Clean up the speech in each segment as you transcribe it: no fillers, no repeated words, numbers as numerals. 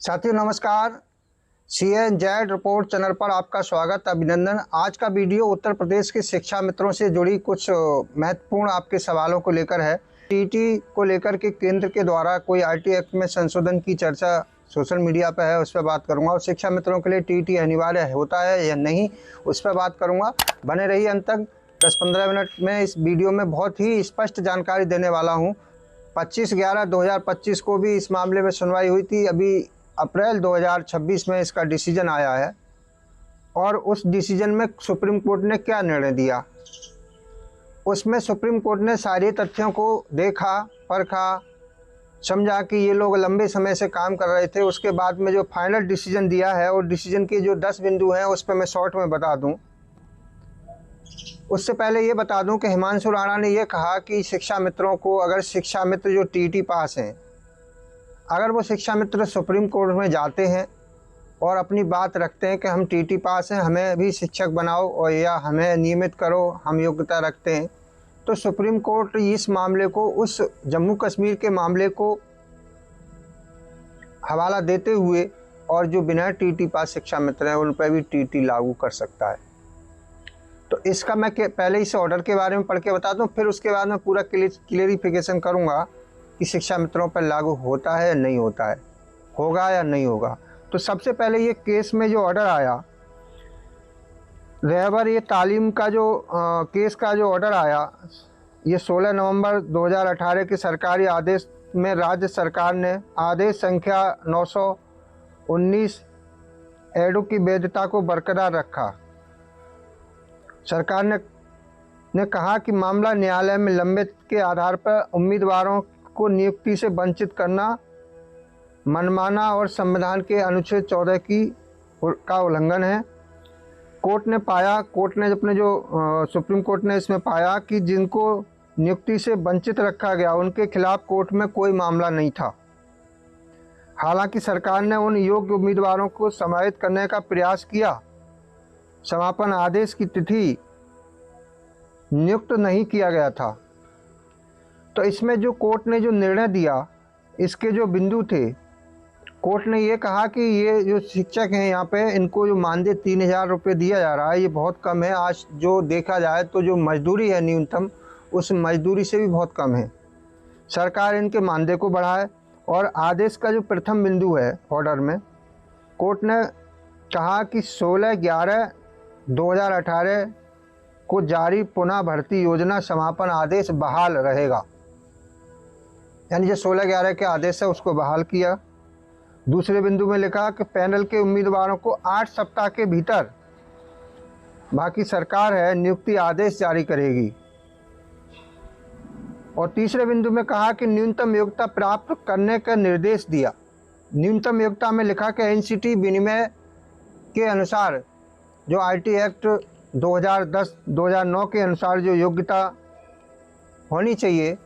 साथियों नमस्कार। CNZ report channel पर आपका स्वागत, अभिनंदन। आज का वीडियो उत्तर प्रदेश के शिक्षा मित्रों से जुड़ी कुछ महत्वपूर्ण आपके सवालों को लेकर है। टीटी को लेकर के केंद्र के द्वारा कोई RT एक्ट में संशोधन की चर्चा सोशल मीडिया पर है, उस पर बात करूंगा। और शिक्षा मित्रों के लिए टीटी अनिवार्य होता है या नहीं, उस पर बात करूंगा। बने रहिए अंत तक। 10-15 मिनट में इस वीडियो में बहुत ही स्पष्ट जानकारी देने वाला हूँ। 25/11/2025 को भी इस मामले में सुनवाई हुई थी। अभी अप्रैल 2026 में इसका डिसीजन आया है और उस डिसीजन में सुप्रीम कोर्ट ने क्या निर्णय दिया, उसमें सुप्रीम कोर्ट ने सारे तथ्यों को देखा, परखा, समझा कि ये लोग लंबे समय से काम कर रहे थे। उसके बाद में जो फाइनल डिसीजन दिया है और डिसीजन के जो 10 बिंदु हैं उस पर मैं शॉर्ट में बता दूं। उससे पहले ये बता दूं कि हिमांशु राणा ने ये कहा कि शिक्षा मित्रों को, अगर शिक्षा मित्र जो टीटी पास हैं, अगर वो शिक्षा मित्र सुप्रीम कोर्ट में जाते हैं और अपनी बात रखते हैं कि हम टीटी पास हैं, हमें भी शिक्षक बनाओ और या हमें नियमित करो, हम योग्यता रखते हैं, तो सुप्रीम कोर्ट इस मामले को, उस जम्मू कश्मीर के मामले को हवाला देते हुए और जो बिना टीटी पास शिक्षा मित्र हैं उन पर भी टीटी लागू कर सकता है। तो इसका मैं पहले इस ऑर्डर के बारे में पढ़ के बता दूं, फिर उसके बाद में पूरा क्लियरिफिकेशन करूंगा कि शिक्षा मित्रों पर लागू होता है या नहीं होता है, होगा या नहीं होगा। तो सबसे पहले ये केस में जो ऑर्डर आया, रहबर ये तालीम का जो केस का जो ऑर्डर आया, ये 16 नवंबर 2018 के सरकारी आदेश में राज्य सरकार ने आदेश संख्या 919 एडो की वैधता को बरकरार रखा। सरकार ने कहा कि मामला न्यायालय में लंबित के आधार पर उम्मीदवारों को नियुक्ति से वंचित करना मनमाना और संविधान के अनुच्छेद 14 का उल्लंघन है। कोर्ट ने अपने जो सुप्रीम कोर्ट ने इसमें पाया कि जिनको नियुक्ति से वंचित रखा गया उनके खिलाफ कोर्ट में कोई मामला नहीं था। हालांकि सरकार ने उन योग्य उम्मीदवारों को समाहित करने का प्रयास किया। समापन आदेश की तिथि नियुक्त नहीं किया गया था। तो इसमें जो कोर्ट ने जो निर्णय दिया, इसके जो बिंदु थे, कोर्ट ने ये कहा कि ये जो शिक्षक हैं यहाँ पे, इनको जो मानदेय 3000 रुपये दिया जा रहा है, ये बहुत कम है। आज जो देखा जाए तो जो मजदूरी है न्यूनतम, उस मजदूरी से भी बहुत कम है। सरकार इनके मानदेय को बढ़ाए। और आदेश का जो प्रथम बिंदु है ऑर्डर में, कोर्ट ने कहा कि 16/11/2018 को जारी पुनः भर्ती योजना समापन आदेश बहाल रहेगा, यानी जो 16/11 के आदेश है उसको बहाल किया। दूसरे बिंदु में लिखा कि पैनल के उम्मीदवारों को 8 सप्ताह के भीतर, बाकी सरकार है, नियुक्ति आदेश जारी करेगी। और तीसरे बिंदु में कहा कि न्यूनतम योग्यता प्राप्त करने का निर्देश दिया। न्यूनतम योग्यता में लिखा कि NCT विनिमय के अनुसार, जो RT एक्ट 2010-2009 के अनुसार जो योग्यता होनी चाहिए,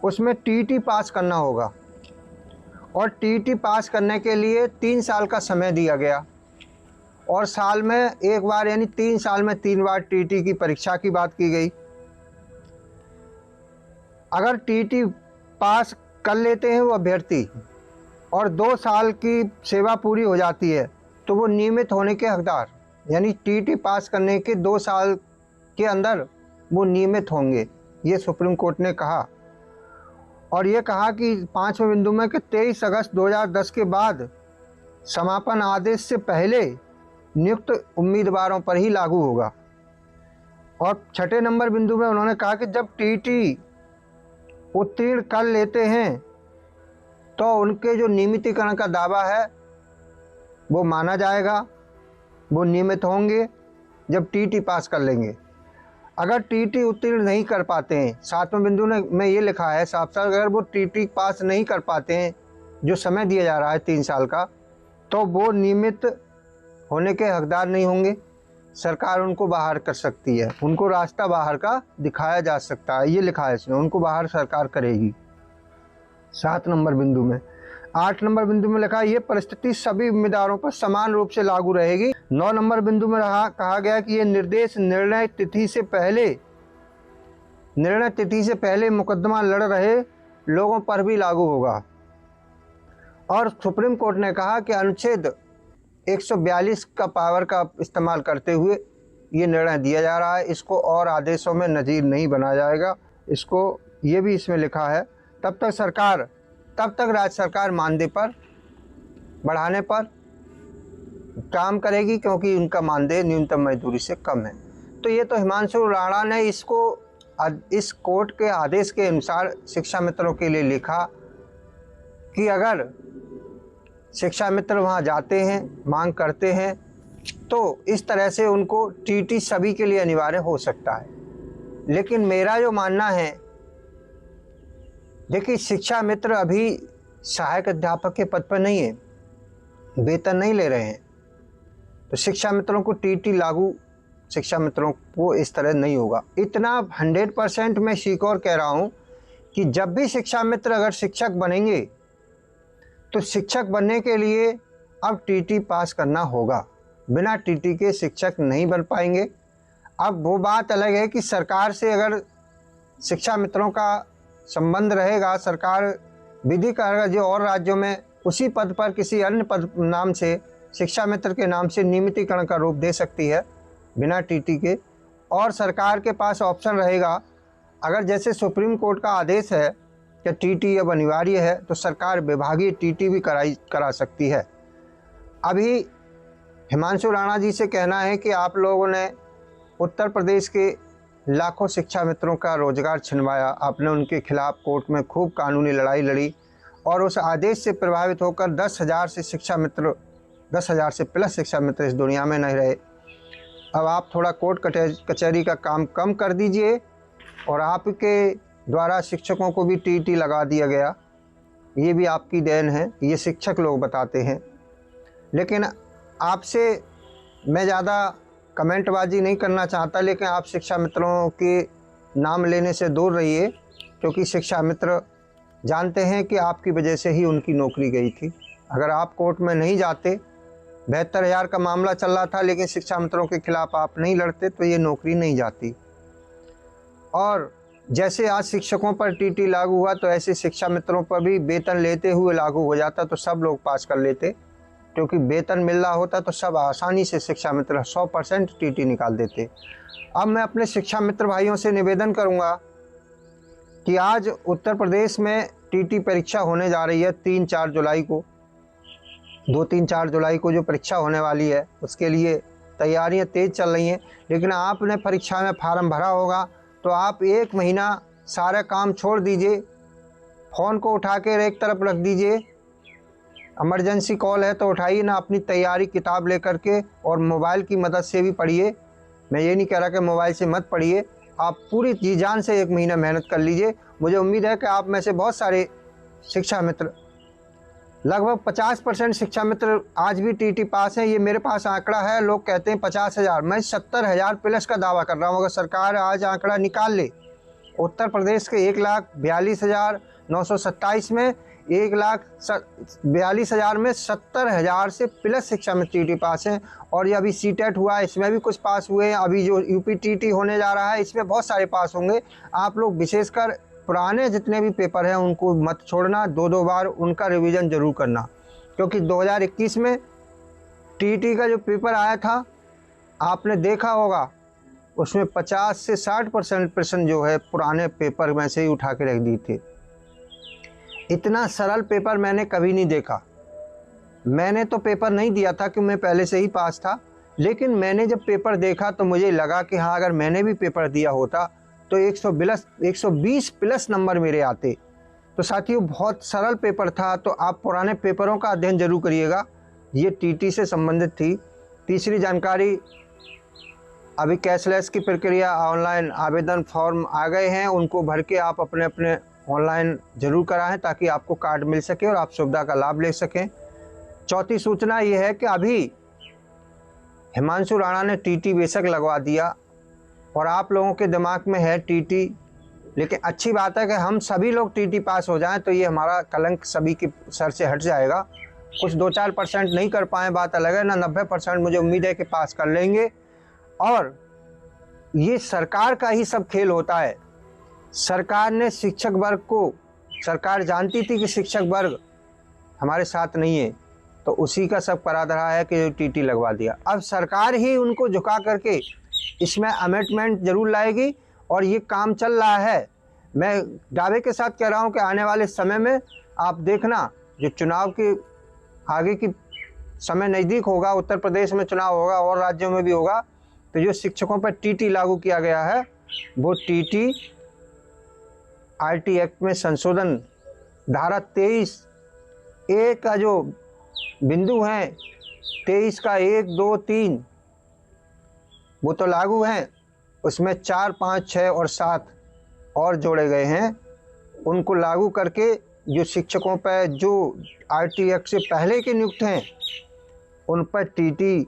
उसमें TT पास करना होगा। और TT पास करने के लिए 3 साल का समय दिया गया और साल में एक बार, यानी 3 साल में 3 बार TT की परीक्षा की बात की गई। अगर TT पास कर लेते हैं वो अभ्यर्थी और 2 साल की सेवा पूरी हो जाती है तो वो नियमित होने के हकदार, यानी TT पास करने के 2 साल के अंदर वो नियमित होंगे, ये सुप्रीम कोर्ट ने कहा। और ये कहा कि 5वें बिंदु में कि 23 अगस्त 2010 के बाद समापन आदेश से पहले नियुक्त उम्मीदवारों पर ही लागू होगा। और 6ठे नंबर बिंदु में उन्होंने कहा कि जब TT उत्तीर्ण कर लेते हैं तो उनके जो नियमितीकरण का दावा है वो माना जाएगा, वो नियमित होंगे जब TT पास कर लेंगे। अगर TT उत्तीर्ण नहीं कर पाते हैं, 7वें बिंदु में ये लिखा है साफ साफ, अगर वो TT पास नहीं कर पाते हैं, जो समय दिया जा रहा है 3 साल का, तो वो नियमित होने के हकदार नहीं होंगे। सरकार उनको बाहर कर सकती है, उनको रास्ता बाहर का दिखाया जा सकता है, ये लिखा है इसमें, उनको बाहर सरकार करेगी 7 नंबर बिंदु में। 8 नंबर बिंदु में लिखा है ये परिस्थिति सभी उम्मीदवारों पर समान रूप से लागू रहेगी। 9 नंबर बिंदु में कहा गया कि ये निर्देश निर्णय तिथि से पहले मुकदमा लड़ रहे लोगों पर भी लागू होगा। और सुप्रीम कोर्ट ने कहा कि अनुच्छेद 142 का पावर का इस्तेमाल करते हुए ये निर्णय दिया जा रहा है, इसको और आदेशों में नज़ीर नहीं बनाया जाएगा। इसको ये भी इसमें लिखा है तब तक राज्य सरकार मानदेय पर बढ़ाने पर काम करेगी, क्योंकि उनका मानदेय न्यूनतम मजदूरी से कम है। तो ये तो हिमांशु राणा ने इसको इस कोर्ट के आदेश के अनुसार शिक्षा मित्रों के लिए लिखा कि अगर शिक्षा मित्र वहाँ जाते हैं, मांग करते हैं, तो इस तरह से उनको टीटी सभी के लिए अनिवार्य हो सकता है। लेकिन मेरा जो मानना है, देखिए शिक्षा मित्र अभी सहायक अध्यापक के पद पर नहीं है, वेतन नहीं ले रहे हैं, तो शिक्षा मित्रों को टीटी लागू शिक्षा मित्रों को इस तरह नहीं होगा। इतना 100% मैं सिक्योर कह रहा हूँ कि जब भी शिक्षा मित्र अगर शिक्षक बनेंगे तो शिक्षक बनने के लिए अब टीटी पास करना होगा। बिना टीटी के शिक्षक नहीं बन पाएंगे। अब वो बात अलग है कि सरकार से अगर शिक्षा मित्रों का संबंध रहेगा, सरकार विधि करेगा जो और राज्यों में उसी पद पर किसी अन्य पद नाम से शिक्षा मित्र के नाम से नियमितीकरण का रूप दे सकती है बिना टीटी के। और सरकार के पास ऑप्शन रहेगा, अगर जैसे सुप्रीम कोर्ट का आदेश है कि टीटी अब अनिवार्य है, तो सरकार विभागीय टीटी भी करा सकती है। अभी हिमांशु राणा जी से कहना है कि आप लोगों ने उत्तर प्रदेश के लाखों शिक्षा मित्रों का रोजगार छिनवाया, आपने उनके खिलाफ कोर्ट में खूब कानूनी लड़ाई लड़ी और उस आदेश से प्रभावित होकर 10,000 से प्लस शिक्षा मित्र इस दुनिया में नहीं रहे। अब आप थोड़ा कोर्ट कचहरी का काम कम कर दीजिए और आपके द्वारा शिक्षकों को भी टीटी लगा दिया गया, ये भी आपकी देन है, ये शिक्षक लोग बताते हैं। लेकिन आपसे मैं ज़्यादा कमेंटबाजी नहीं करना चाहता, लेकिन आप शिक्षा मित्रों के नाम लेने से दूर रहिए, क्योंकि शिक्षा मित्र जानते हैं कि आपकी वजह से ही उनकी नौकरी गई थी। अगर आप कोर्ट में नहीं जाते, 72,000 का मामला चल रहा था, लेकिन शिक्षा मित्रों के खिलाफ आप नहीं लड़ते, तो ये नौकरी नहीं जाती। और जैसे आज शिक्षकों पर टीटी लागू हुआ, तो ऐसे शिक्षा मित्रों पर भी वेतन लेते हुए लागू हो जाता, तो सब लोग पास कर लेते, क्योंकि वेतन मिल रहा होता तो सब आसानी से शिक्षा मित्र 100% टीटी निकाल देते। अब मैं अपने शिक्षा मित्र भाइयों से निवेदन करूंगा कि आज उत्तर प्रदेश में टीटी परीक्षा होने जा रही है 3-4 जुलाई को। 2-3-4 जुलाई को जो परीक्षा होने वाली है, उसके लिए तैयारियां तेज़ चल रही हैं। लेकिन आपने परीक्षा में फार्म भरा होगा, तो आप 1 महीना सारा काम छोड़ दीजिए, फ़ोन को उठा के एक तरफ रख दीजिए, इमरजेंसी कॉल है तो उठाइए ना, अपनी तैयारी किताब लेकर के और मोबाइल की मदद से भी पढ़िए। मैं ये नहीं कह रहा कि मोबाइल से मत पढ़िए, आप पूरी जी जान से 1 महीना मेहनत कर लीजिए। मुझे उम्मीद है कि आप में से बहुत सारे शिक्षा मित्र, लगभग 50% शिक्षा मित्र आज भी टीटी पास हैं। ये मेरे पास आंकड़ा है, लोग कहते हैं 50,000, मैं 70,000 प्लस का दावा कर रहा हूँ। अगर सरकार आज आंकड़ा निकाल ले, उत्तर प्रदेश के 1,42,927 में 1,42,000 में 70,000 से प्लस शिक्षा मित्र टीटी पास हैं। और ये अभी सीटेट हुआ है, इसमें भी कुछ पास हुए हैं। अभी जो यूपी टीटी होने जा रहा है, इसमें बहुत सारे पास होंगे। आप लोग विशेषकर पुराने जितने भी पेपर हैं उनको मत छोड़ना, 2-2 बार उनका रिवीजन जरूर करना, क्योंकि 2021 में टीटी का जो पेपर आया था आपने देखा होगा, उसमें 50 से 60% प्रश्न जो है पुराने पेपर में से ही उठा के रख दिए थे। इतना सरल पेपर मैंने कभी नहीं देखा। मैंने तो पेपर नहीं दिया था कि मैं पहले से ही पास था, लेकिन मैंने जब पेपर देखा तो मुझे लगा कि हाँ, अगर मैंने भी पेपर दिया होता तो 120 प्लस नंबर मेरे आते। तो साथियों, बहुत सरल पेपर था, तो आप पुराने पेपरों का अध्ययन जरूर करिएगा। ये टीटी से संबंधित थी। तीसरी जानकारी, अभी कैशलेस की प्रक्रिया, ऑनलाइन आवेदन फॉर्म आ गए हैं, उनको भर के आप अपने अपने ऑनलाइन ज़रूर कराएं ताकि आपको कार्ड मिल सके और आप सुविधा का लाभ ले सकें। चौथी सूचना ये है कि अभी हिमांशु राणा ने टीटी बेशक लगवा दिया और आप लोगों के दिमाग में है टीटी, लेकिन अच्छी बात है कि हम सभी लोग टीटी पास हो जाएं, तो ये हमारा कलंक सभी के सर से हट जाएगा। कुछ 2-4% नहीं कर पाए, बात अलग है ना, 90% मुझे उम्मीद है कि पास कर लेंगे। और ये सरकार का ही सब खेल होता है। सरकार ने शिक्षक वर्ग को, सरकार जानती थी कि शिक्षक वर्ग हमारे साथ नहीं है, तो उसी का सब करा धरा है कि टीटी लगवा दिया। अब सरकार ही उनको झुका करके इसमें अमेंडमेंट जरूर लाएगी और ये काम चल रहा है। मैं दावे के साथ कह रहा हूँ कि आने वाले समय में आप देखना, जो चुनाव के आगे की समय नज़दीक होगा, उत्तर प्रदेश में चुनाव होगा और राज्यों में भी होगा, तो जो शिक्षकों पर टीटी लागू किया गया है वो टीटी आरटी एक्ट में संशोधन धारा 23A का जो बिंदु हैं, 23 का 1, 2, 3 वो तो लागू हैं, उसमें 4, 5, 6 और 7 और जोड़े गए हैं। उनको लागू करके जो शिक्षकों पर जो आरटी एक्ट से पहले के नियुक्त हैं उन पर टीटी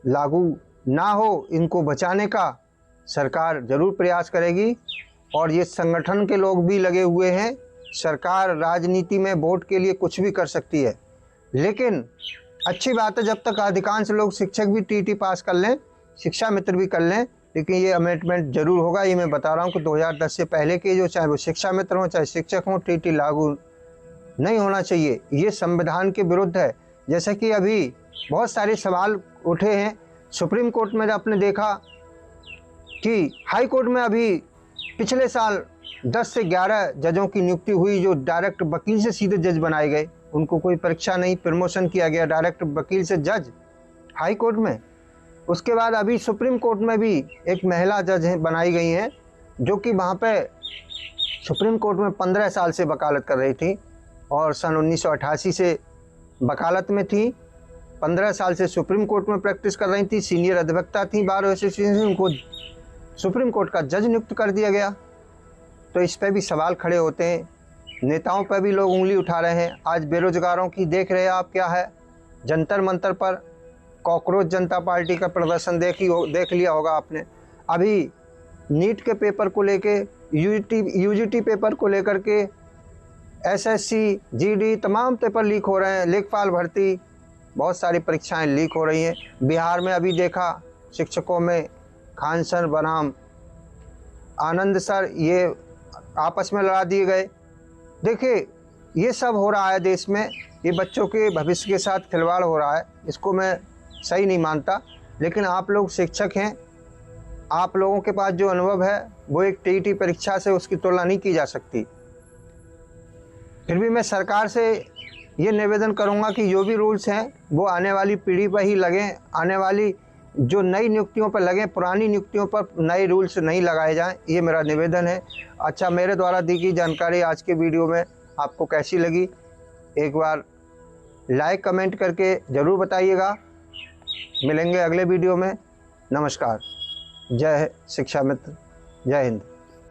लागू ना हो, इनको बचाने का सरकार ज़रूर प्रयास करेगी। और ये संगठन के लोग भी लगे हुए हैं। सरकार राजनीति में वोट के लिए कुछ भी कर सकती है, लेकिन अच्छी बात है जब तक अधिकांश लोग शिक्षक भी टीटी पास कर लें, शिक्षा मित्र भी कर लें, लेकिन ये अमेंडमेंट जरूर होगा। ये मैं बता रहा हूँ कि 2010 से पहले के जो चाहे वो शिक्षा मित्र हों चाहे शिक्षक हों, टीटी लागू नहीं होना चाहिए। ये संविधान के विरुद्ध है। जैसे कि अभी बहुत सारे सवाल उठे हैं सुप्रीम कोर्ट में, आपने देखा कि हाई कोर्ट में अभी पिछले साल 10 से 11 जजों की नियुक्ति हुई जो डायरेक्ट वकील से सीधे जज बनाए गए। उनको कोई परीक्षा नहीं, प्रमोशन किया गया डायरेक्ट वकील से जज हाई कोर्ट में। उसके बाद अभी सुप्रीम कोर्ट में भी एक महिला जज बनाई गई हैं जो कि वहाँ पे सुप्रीम कोर्ट में 15 साल से वकालत कर रही थी और सन 1988 से वकालत में थी। 15 साल से सुप्रीम कोर्ट में प्रैक्टिस कर रही थी, सीनियर अधिवक्ता थी बार एसोसिएशन से, उनको सुप्रीम कोर्ट का जज नियुक्त कर दिया गया। तो इस पर भी सवाल खड़े होते हैं। नेताओं पर भी लोग उंगली उठा रहे हैं। आज बेरोजगारों की देख रहे हैं आप क्या है, जंतर मंतर पर कॉकरोच जनता पार्टी का प्रदर्शन देख लिया होगा आपने। अभी नीट के पेपर को लेके, यूजीटी पेपर को लेकर के एसएससी, जीडी तमाम पेपर लीक हो रहे हैं। लेखपाल भर्ती, बहुत सारी परीक्षाएं लीक हो रही हैं। बिहार में अभी देखा शिक्षकों में खान सर बनाम आनंद सर, ये आपस में लड़ा दिए गए। देखिए ये सब हो रहा है देश में, ये बच्चों के भविष्य के साथ खिलवाड़ हो रहा है। इसको मैं सही नहीं मानता, लेकिन आप लोग शिक्षक हैं, आप लोगों के पास जो अनुभव है वो एक टीईटी परीक्षा से उसकी तुलना नहीं की जा सकती। फिर भी मैं सरकार से ये निवेदन करूंगा कि जो भी रूल्स हैं वो आने वाली पीढ़ी पर ही लगें, आने वाली जो नई नियुक्तियों पर लगें, पुरानी नियुक्तियों पर नए रूल्स नहीं लगाए जाएं, ये मेरा निवेदन है। अच्छा, मेरे द्वारा दी गई जानकारी आज के वीडियो में आपको कैसी लगी, एक बार लाइक कमेंट करके ज़रूर बताइएगा। मिलेंगे अगले वीडियो में। नमस्कार, जय शिक्षा मित्र, जय हिंद।